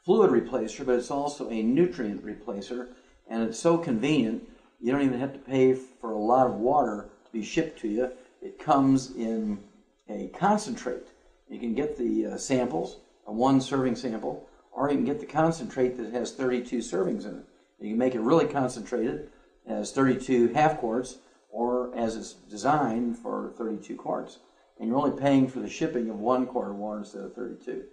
fluid replacer, but it's also a nutrient replacer, and it's so convenient, you don't even have to pay for a lot of water to be shipped to you. It comes in a concentrate. You can get the samples, a 1 serving sample, or you can get the concentrate that has 32 servings in it. You can make it really concentrated as 32 half quarts, or as it's designed for 32 quarts. And you're only paying for the shipping of 1 quart of water instead of 32.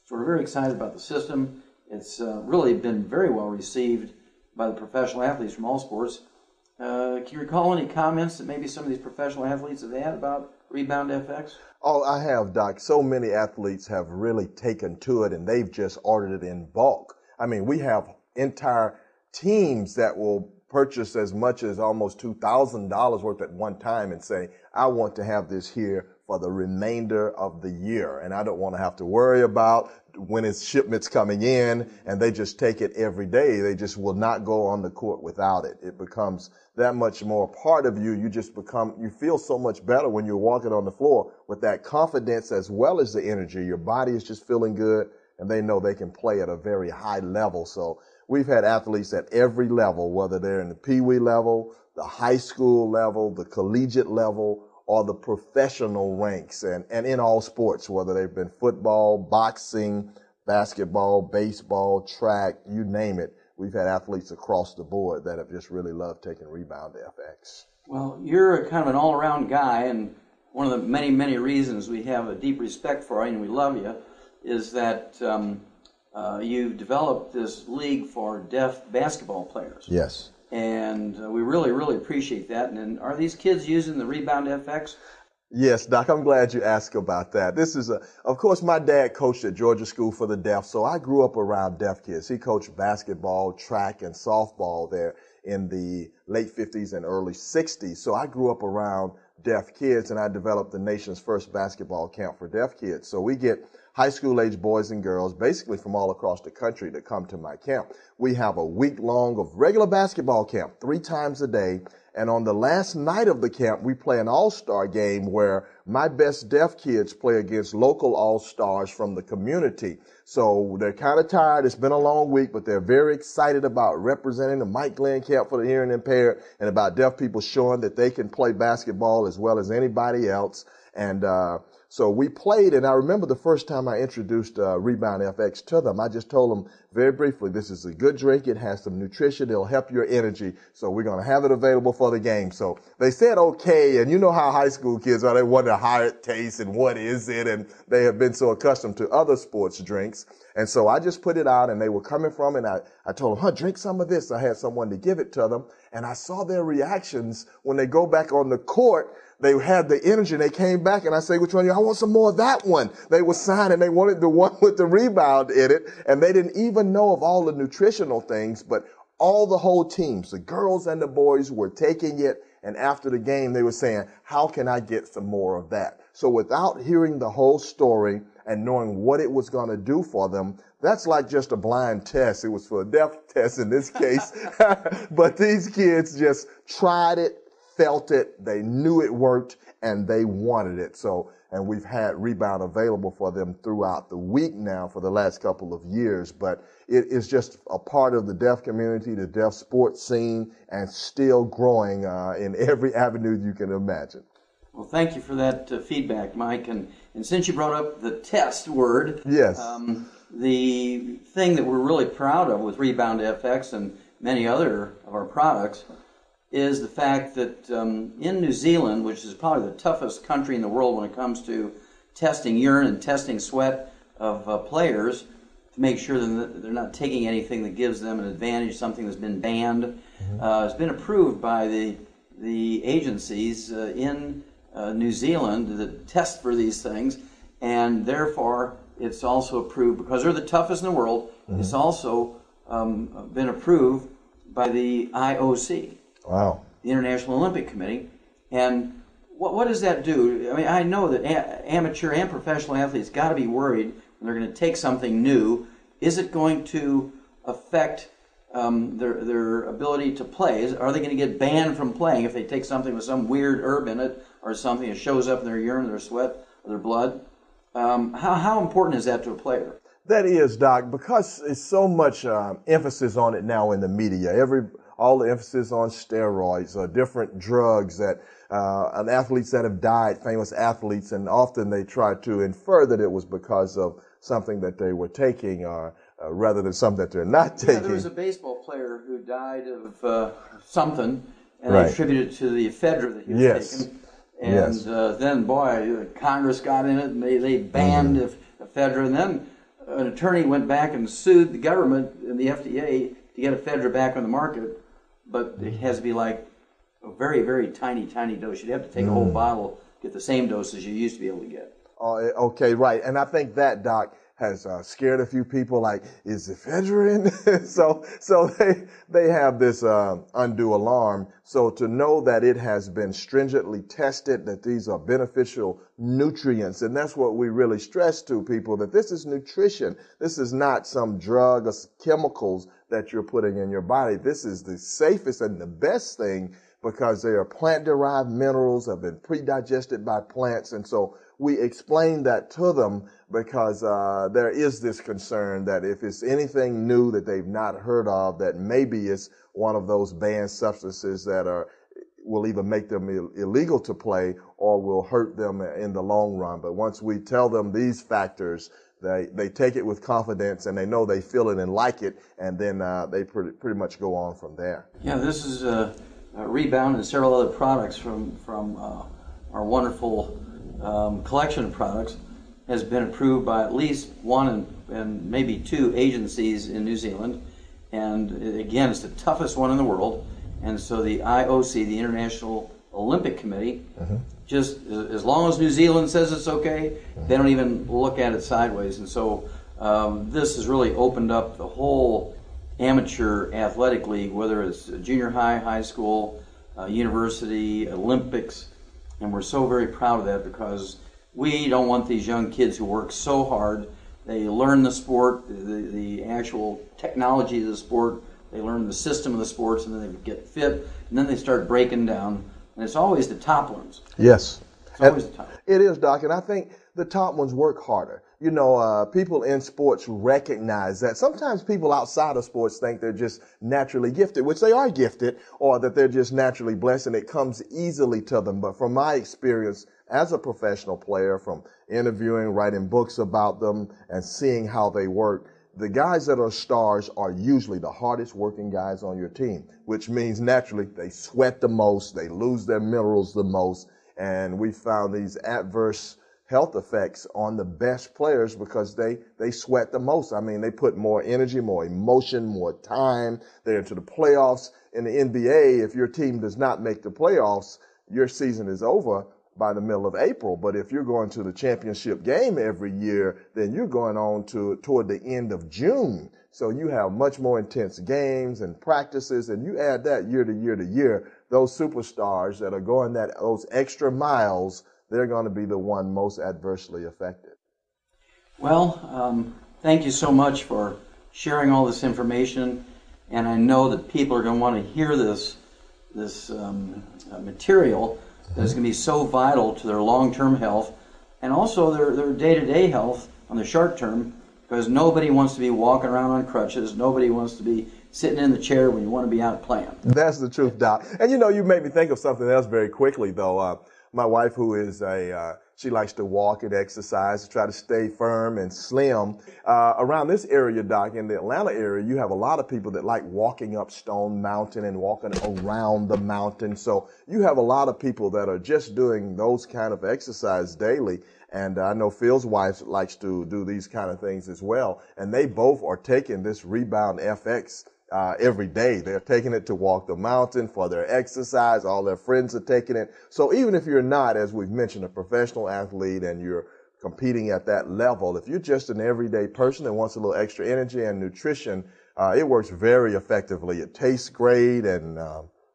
So we're very excited about the system. It's really been very well received by the professional athletes from all sports. Can you recall any comments that maybe some of these professional athletes have had about Rebound FX? Oh, I have, Doc. So many athletes have really taken to it, and they've just ordered it in bulk. I mean, we have entire teams that will purchase as much as almost $2,000 worth at one time and say, I want to have this here for the remainder of the year, and I don't want to have to worry about when its shipment's coming in, and they just take it every day. They just will not go on the court without it. It becomes that much more part of you. You feel so much better when you're walking on the floor with that confidence as well as the energy. Your body is just feeling good, and they know they can play at a very high level. So we've had athletes at every level, whether they're in the Pee-wee level, the high school level, the collegiate level, or the professional ranks, and in all sports, whether they've been football, boxing, basketball, baseball, track, you name it. we've had athletes across the board that have just really loved taking Rebound FX. Well, you're kind of an all-around guy, and one of the many, many reasons we have a deep respect for you and we love you is that you've developed this league for deaf basketball players. Yes. And we really, really appreciate that. And are these kids using the Rebound FX? Yes, Doc, I'm glad you asked about that. This is of course, my dad coached at Georgia School for the Deaf, so I grew up around deaf kids. He coached basketball, track, and softball there in the late 50s and early 60s. So I grew up around deaf kids, and I developed the nation's first basketball camp for deaf kids. So we get high school age boys and girls basically from all across the country to come to my camp. We have a week long of regular basketball camp 3 times a day. And on the last night of the camp, we play an all-star game where my best deaf kids play against local all-stars from the community. So they're kind of tired. It's been a long week, but they're very excited about representing the Mike Glenn Camp for the Hearing Impaired and about deaf people showing that they can play basketball as well as anybody else. And so we played, and I remember the first time I introduced Rebound FX to them, I just told them very briefly, this is a good drink. It has some nutrition. It'll help your energy. So we're going to have it available for the game. So they said okay, and you know how high school kids are. They wonder how it tastes and what is it, and they have been so accustomed to other sports drinks. And so I just put it out, and they were coming from it, and I told them, drink some of this. I had someone to give it to them, and I saw their reactions when they go back on the court. They had the energy, and they came back, and I say, which one? I want some more of that one. They were signing. They wanted the one with the rebound in it, and they didn't even know of all the nutritional things, but all the whole teams, the girls and the boys, were taking it, and after the game, they were saying, how can I get some more of that? So without hearing the whole story and knowing what it was going to do for them, that's like just a blind test. It was for a deaf test in this case, but these kids just tried it, felt it, they knew it worked, and they wanted it. So, and we've had Rebound available for them throughout the week now for the last couple of years, but it is just a part of the deaf community, the deaf sports scene, and still growing in every avenue you can imagine. Well, thank you for that feedback, Mike. And since you brought up the test word, yes, the thing that we're really proud of with Rebound FX and many other of our products is the fact that in New Zealand, which is probably the toughest country in the world when it comes to testing urine and testing sweat of players to make sure that they're not taking anything that gives them an advantage, something that's been banned, has been approved by the agencies in New Zealand that test for these things, and therefore it's also approved, because they're the toughest in the world, it's also been approved by the IOC. Wow. The International Olympic Committee. And what does that do? I mean, I know that amateur and professional athletes got to be worried when they're going to take something new. Is it going to affect their ability to play? Are they going to get banned from playing if they take something with some weird herb in it or something that shows up in their urine, their sweat, or their blood? How important is that to a player? That is, Doc, because it's so much emphasis on it now in the media. All the emphasis on steroids or different drugs that athletes that have died, famous athletes, and often they try to infer that it was because of something that they were taking rather than something that they're not taking. Yeah, there was a baseball player who died of something, and right. they attributed it to the ephedra that he was taking. And then, boy, Congress got in it, and they banned ephedra, and then an attorney went back and sued the government and the FDA to get ephedra back on the market. But it has to be like a very, very tiny dose. You'd have to take a whole bottle, get the same dose as you used to be able to get. Okay, right. And I think that, Doc, has scared a few people, like, is ephedra in? so they have this undue alarm. So to know that it has been stringently tested, that these are beneficial nutrients, and that's what we really stress to people, that this is nutrition. This is not some drug or chemicals that you're putting in your body. This is the safest and the best thing, because they are plant-derived minerals, have been pre-digested by plants. And so we explain that to them, because there is this concern that if it's anything new that they've not heard of, that maybe it's one of those banned substances that will either make them illegal to play or will hurt them in the long run. But once we tell them these factors, they take it with confidence, and they know they feel it and like it, and then they pretty much go on from there. Yeah, this is Rebound and several other products from our wonderful collection of products has been approved by at least one and maybe two agencies in New Zealand. And again, it's the toughest one in the world. And so the IOC, the International Olympic Committee, just as long as New Zealand says it's okay, they don't even look at it sideways. And so this has really opened up the whole amateur athletic league, whether it's junior high, high school, university, Olympics. And we're so very proud of that, because we don't want these young kids who work so hard. They learn the sport, the actual technology of the sport, they learn the system of the sports, and then they get fit, and then they start breaking down. And it's always the top ones. Yes. It's always the top. It is, Doc, and I think the top ones work harder. You know, people in sports recognize that. Sometimes people outside of sports think they're just naturally gifted, which they are gifted, or that they're just naturally blessed and it comes easily to them. But from my experience as a professional player, from interviewing, writing books about them, and seeing how they work, the guys that are stars are usually the hardest working guys on your team, which means naturally they sweat the most, they lose their minerals the most, and we found these adverse health effects on the best players because they sweat the most. I mean, they put more energy, more emotion, more time. They're into the playoffs. In the NBA, if your team does not make the playoffs, your season is over by the middle of April. But if you're going to the championship game every year, then you're going on toward the end of June. So you have much more intense games and practices, and you add that year to year to year, those superstars that are going those extra miles, they're going to be the one most adversely affected. Well, thank you so much for sharing all this information, and I know that people are going to want to hear this material that's going to be so vital to their long-term health and also their day-to-day health on the short term, because nobody wants to be walking around on crutches. Nobody wants to be sitting in the chair when you want to be out playing. That's the truth, Doc. And you know, you made me think of something else very quickly, though. My wife, who is she likes to walk and exercise to try to stay firm and slim. Around this area, Doc, in the Atlanta area, you have a lot of people that like walking up Stone Mountain and walking around the mountain. So you have a lot of people that are just doing those kind of exercise daily. And I know Phil's wife likes to do these kind of things as well. And they both are taking this Rebound FX every day. They're taking it to walk the mountain for their exercise. All their friends are taking it. So even if you're not, as we've mentioned, a professional athlete and you're competing at that level, if you're just an everyday person that wants a little extra energy and nutrition, it works very effectively. It tastes great, and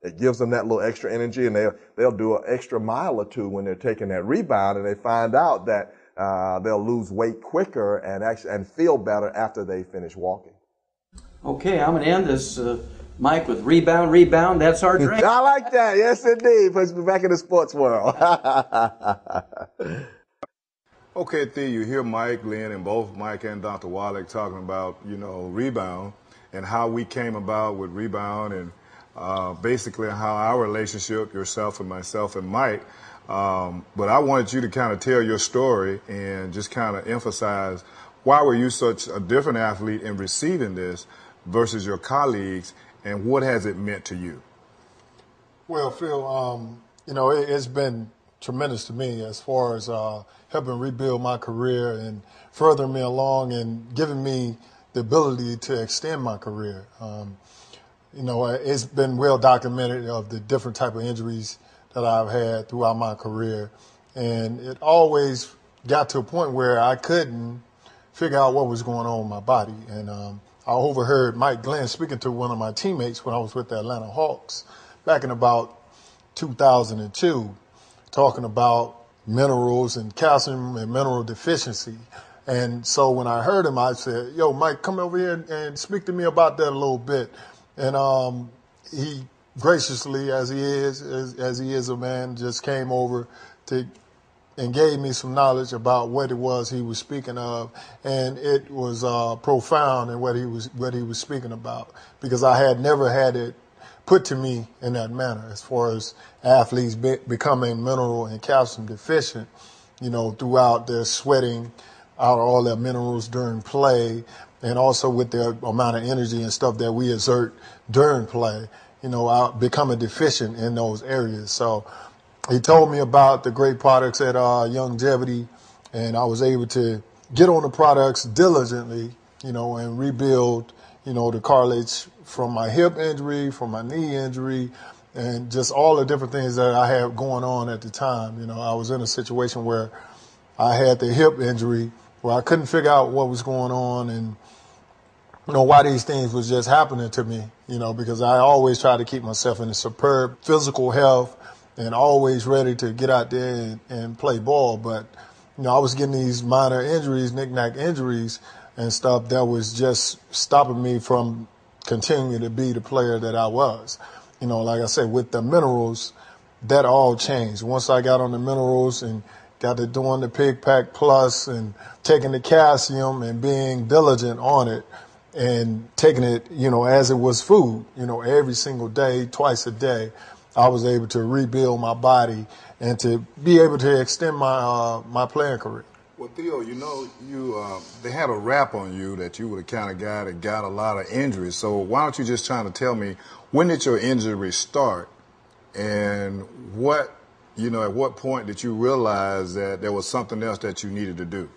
it gives them that little extra energy, and they'll do an extra mile or two when they're taking that Rebound, and they find out that they'll lose weight quicker and feel better after they finish walking. Okay, I'm going to end this, Mike, with Rebound. That's our drink. I like that. Yes, indeed. Puts me back in the sports world. Okay, Thea, you hear Mike, Lynn, and both Mike and Dr. Wallach talking about, Rebound and how we came about with Rebound, and basically how our relationship, yourself and myself and Mike. But I wanted you to kind of tell your story and just kind of emphasize, why were you such a different athlete in receiving this versus your colleagues, and what has it meant to you? Well, Phil, it's been tremendous to me as far as helping rebuild my career and furthering me along and giving me the ability to extend my career. It's been well documented of the different type of injuries that I've had throughout my career, and it always got to a point where I couldn't figure out what was going on with my body. And I overheard Mike Glenn speaking to one of my teammates when I was with the Atlanta Hawks back in about 2002, talking about minerals and calcium and mineral deficiency. And so when I heard him, I said, "Yo, Mike, come over here and speak to me about that a little bit." And he graciously, as he is a man, just came over and gave me some knowledge about what it was he was speaking of, and it was profound in what he was speaking about, because I had never had it put to me in that manner as far as athletes becoming mineral and calcium deficient, throughout their sweating out all their minerals during play, and also with their amount of energy and stuff that we exert during play, becoming deficient in those areas. So he told me about the great products at Longevity, and I was able to get on the products diligently, and rebuild, the cartilage from my hip injury, from my knee injury, and just all the different things that I had going on at the time. I was in a situation where I had the hip injury where I couldn't figure out what was going on and, why these things was just happening to me, because I always try to keep myself in a superb physical health and always ready to get out there and play ball. But, I was getting these minor injuries, knick-knack injuries and stuff that was just stopping me from continuing to be the player that I was. Like I said, with the minerals, that all changed. Once I got on the minerals and got to doing the Pig Pack Plus and taking the calcium and being diligent on it and taking it, as it was food, every single day, twice a day, I was able to rebuild my body and to be able to extend my playing career. Well, Theo, they had a rap on you that you were the kind of guy that got a lot of injuries. So why don't you just try to tell me, when did your injury start, and at what point did you realize that there was something else that you needed to do?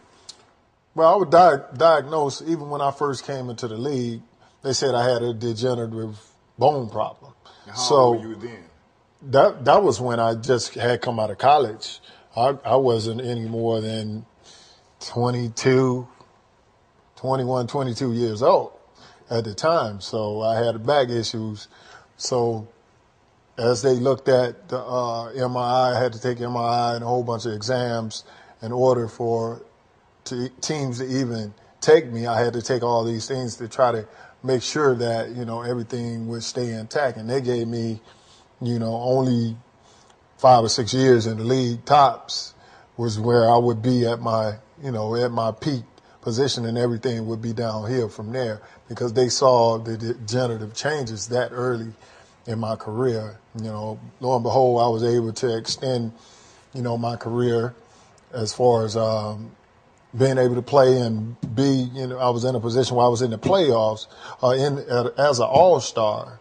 Well, I was diagnosed even when I first came into the league. They said I had a degenerative bone problem. How old were you then? That was when I just had come out of college. I wasn't any more than 22 years old at the time. So I had back issues. So as they looked at the MRI, I had to take MRI and a whole bunch of exams in order for teams to even take me. I had to take all these things to try to make sure that, everything would stay intact. And they gave me, only 5 or 6 years in the league tops was where I would be at my, at my peak position, and everything would be downhill from there because they saw the degenerative changes that early in my career. Lo and behold, I was able to extend, my career as far as being able to play and be, I was in a position where I was in the playoffs as an all-star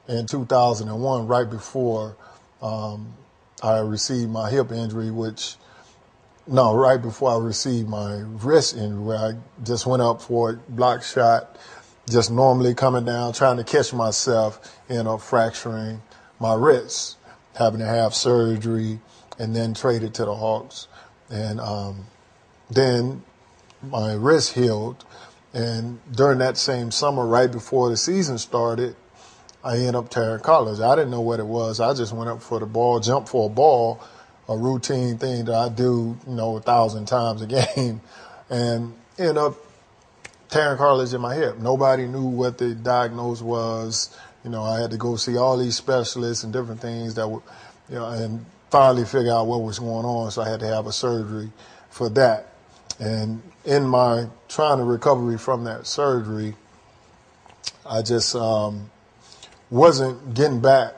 in 2001, right before I received my hip injury, right before I received my wrist injury, where I just went up for a block shot, just normally coming down, trying to catch myself, fracturing my wrist, having to have surgery, and then traded to the Hawks. And then my wrist healed, and during that same summer, right before the season started, I ended up tearing college. I didn't know what it was. I just went up for the ball, jumped for a ball, a routine thing that I do, 1,000 times a game, and ended up tearing cartilage in my hip. Nobody knew what the diagnosis was. I had to go see all these specialists and different things that would, and finally figure out what was going on. So I had to have a surgery for that. And in my trying to recovery from that surgery, I just wasn't getting back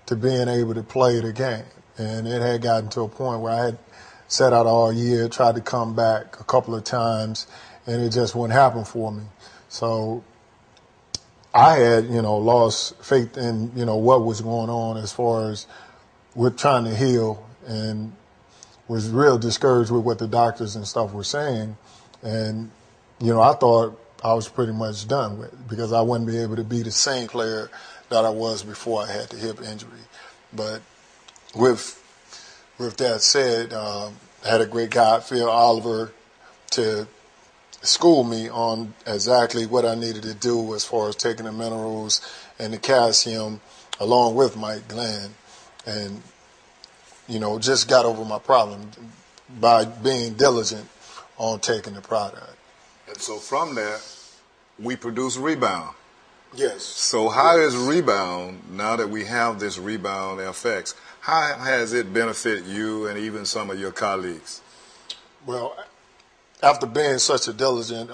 to being able to play the game. And it had gotten to a point where I had sat out all year, tried to come back a couple of times, and it just wouldn't happen for me. So I had, lost faith in, what was going on as far as with trying to heal, and was real discouraged with what the doctors and stuff were saying. And, I thought I was pretty much done with it because I wouldn't be able to be the same player that I was before I had the hip injury. But with that said, I had a great guy, Phil Oliver, to school me on exactly what I needed to do as far as taking the minerals and the calcium along with Mike Glenn, and just got over my problem by being diligent on taking the product. And so from that, we produce Rebound. Yes. So how is Rebound, now that we have this Rebound effects, how has it benefited you and even some of your colleagues? Well, after being such a diligent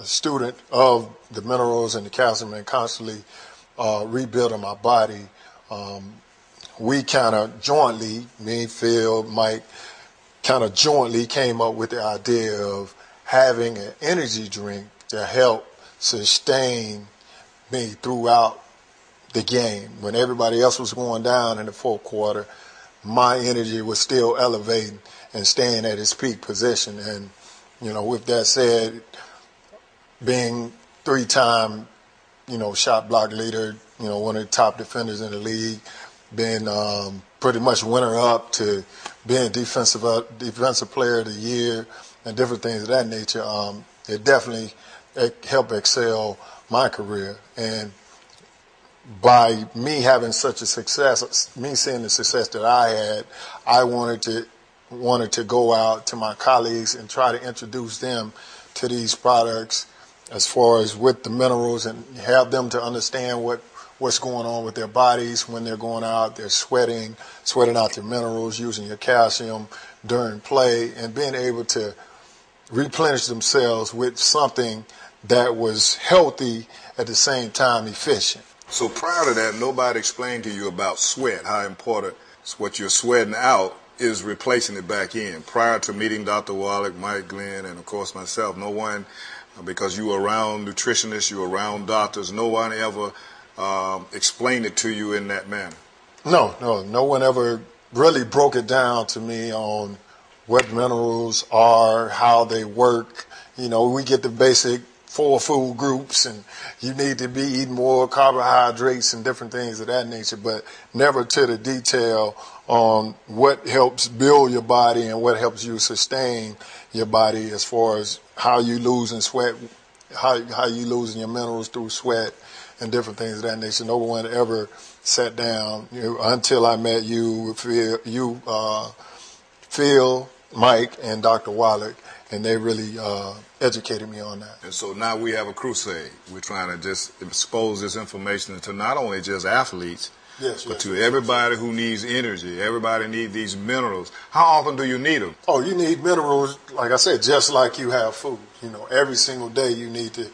student of the minerals and the calcium and constantly rebuilding my body, we kind of jointly, me, Phil, Mike, kind of jointly came up with the idea of having an energy drink to help sustain me throughout the game. When everybody else was going down in the fourth quarter, my energy was still elevating and staying at its peak position. And, you know, with that said, being 3-time, you know, shot block leader, you know, one of the top defenders in the league, being pretty much winner-up to being defensive player of the year and different things of that nature, it definitely helped excel my career. And by me having such a success, me seeing the success that I had, I wanted to go out to my colleagues and try to introduce them to these products as far as with the minerals and have them to understand what's going on with their bodies when they're going out, they're sweating out their minerals, using your calcium during play, and being able to replenish themselves with something that was healthy at the same time efficient. So prior to that, nobody explained to you about sweat, how important what you're sweating out is replacing it back in. Prior to meeting Dr. Wallach, Mike, Glenn, and of course myself, no one, because you were around nutritionists, you were around doctors, no one ever explained it to you in that manner. No one ever really broke it down to me on what minerals are, how they work. You know, we get the basic 4 food groups, and you need to be eating more carbohydrates and different things of that nature, but never to the detail on what helps build your body and what helps you sustain your body as far as how you losing sweat, how you losing your minerals through sweat and different things of that nature. No one ever sat down until I met you, Phil, Mike, and Dr. Wallach, and they really educated me on that. And so now we have a crusade. We're trying to just expose this information to not only just athletes, but to everybody who needs energy. Everybody needs these minerals. How often do you need them? Oh, you need minerals, like I said, just like you have food. You know, every single day you need to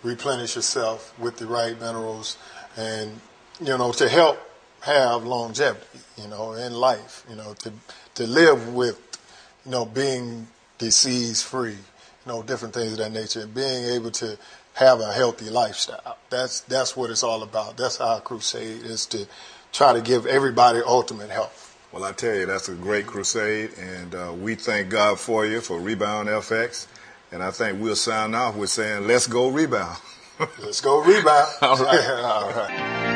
replenish yourself with the right minerals and, you know, to help have longevity, you know, in life, you know, to live with, you know, being disease-free, you know, different things of that nature, and being able to have a healthy lifestyle. That's what it's all about. That's our crusade, is to try to give everybody ultimate health. Well, I tell you, that's a great crusade, and we thank God for you for Rebound FX. And I think we'll sign off with saying, let's go rebound. Let's go rebound. All right. All right.